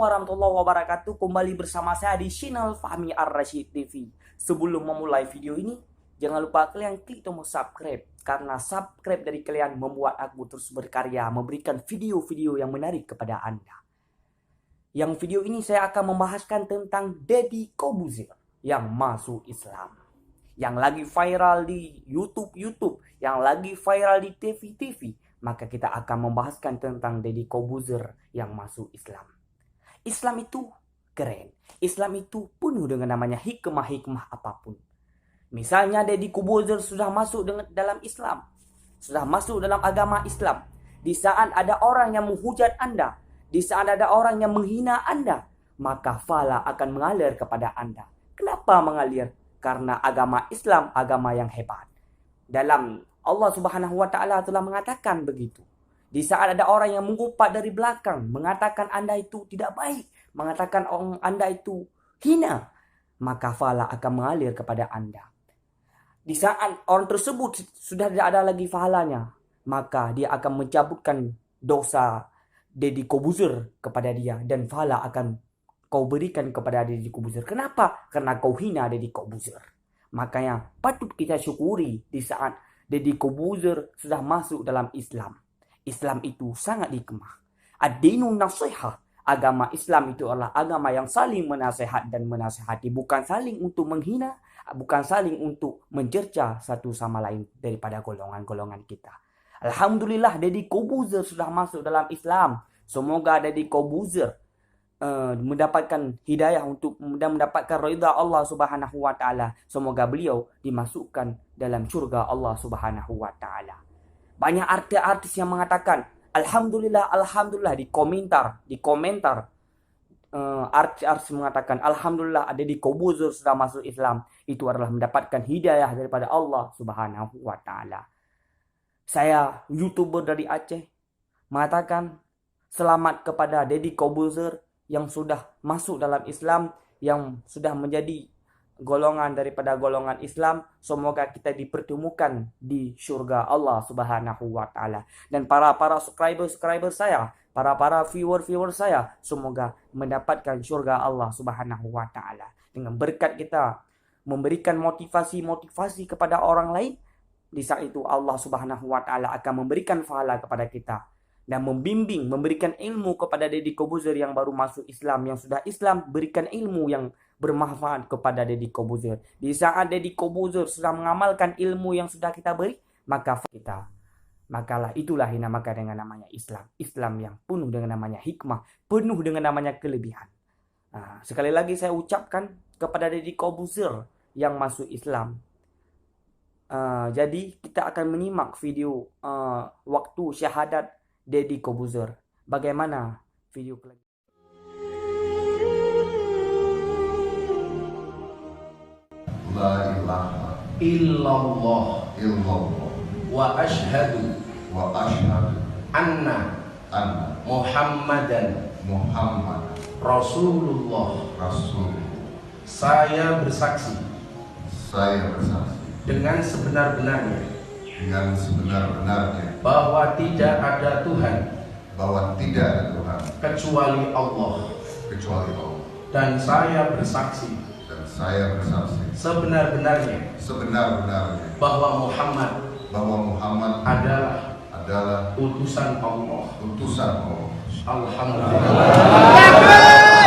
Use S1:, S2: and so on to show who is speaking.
S1: warahmatullahi wabarakatuh. Kembali bersama saya di channel Fahmi Ar-Rasyid TV. Sebelum memulai video ini, jangan lupa kalian klik tombol subscribe, karena subscribe dari kalian membuat aku terus berkarya, memberikan video-video yang menarik kepada Anda. Yang video ini saya akan membahaskan tentang Deddy Corbuzier yang masuk Islam, yang lagi viral di YouTube, yang lagi viral di TV. Maka kita akan membahaskan tentang Deddy Corbuzier yang masuk Islam. Islam itu keren. Islam itu penuh dengan namanya hikmah-hikmah apapun. Misalnya Deddy Corbuzier sudah masuk dalam Islam, sudah masuk dalam agama Islam. Di saat ada orang yang menghujat Anda, di saat ada orang yang menghina Anda, maka fala akan mengalir kepada Anda. Kenapa mengalir? Karena agama Islam agama yang hebat. Dalam Allah Subhanahu wa Ta'ala telah mengatakan begitu. Di saat ada orang yang mengumpat dari belakang, mengatakan Anda itu tidak baik, mengatakan Anda itu hina, maka fala akan mengalir kepada Anda. Di saat orang tersebut sudah tidak ada lagi fahalanya, maka dia akan mencabutkan dosa Deddy Corbuzier kepada dia, dan fahala akan kau berikan kepada Deddy Corbuzier. Kenapa? Karena kau hina Deddy Corbuzier. Makanya patut kita syukuri di saat Deddy Corbuzier sudah masuk dalam Islam. Islam itu sangat hikmah. Ad-dinun nasihah. Agama Islam itu adalah agama yang saling menasihat dan menasihati. Bukan saling untuk menghina, bukan saling untuk mencerca satu sama lain daripada golongan-golongan kita. Alhamdulillah Deddy Corbuzier sudah masuk dalam Islam. Semoga Deddy Corbuzier mendapatkan hidayah dan mendapatkan ridha Allah Subhanahu wa Ta'ala. Semoga beliau dimasukkan dalam syurga Allah Subhanahu wa Ta'ala. Banyak artis yang mengatakan alhamdulillah di komentar artis mengatakan alhamdulillah Deddy Corbuzier sudah masuk Islam. Itu adalah mendapatkan hidayah daripada Allah Subhanahu wa Ta'ala. Saya YouTuber dari Aceh mengatakan selamat kepada Deddy Corbuzier yang sudah masuk dalam Islam, yang sudah menjadi golongan daripada golongan Islam. Semoga kita dipertemukan di syurga Allah Subhanahu wa Ta'ala. Dan para subscriber saya, para viewer saya, semoga mendapatkan syurga Allah Subhanahu wa Ta'ala. Dengan berkat kita memberikan motivasi kepada orang lain, di saat itu Allah Subhanahu wa Ta'ala akan memberikan pahala kepada kita dan membimbing, memberikan ilmu kepada Deddy Corbuzier yang baru masuk Islam, yang sudah Islam, berikan ilmu yang bermanfaat kepada Deddy Corbuzier. Di saat Deddy Corbuzier sudah mengamalkan ilmu yang sudah kita beri, makalah itulah yang dinamakan dengan namanya Islam. Islam yang penuh dengan namanya hikmah, penuh dengan namanya kelebihan. Sekali lagi saya ucapkan kepada Deddy Corbuzier yang masuk Islam. Jadi kita akan menyimak video waktu syahadat Deddy Corbuzier. Bagaimana video kelanjutan?
S2: La ilaha
S3: illallah wa
S2: ashhadu
S3: anna Muhammadan Rasulullah. Saya bersaksi dengan sebenar-benarnya bahwa tidak ada Tuhan kecuali Allah, dan saya bersaksi sebenar-benarnya bahwa Muhammad adalah utusan Allah.
S2: Alhamdulillah.
S3: Alhamdulillah.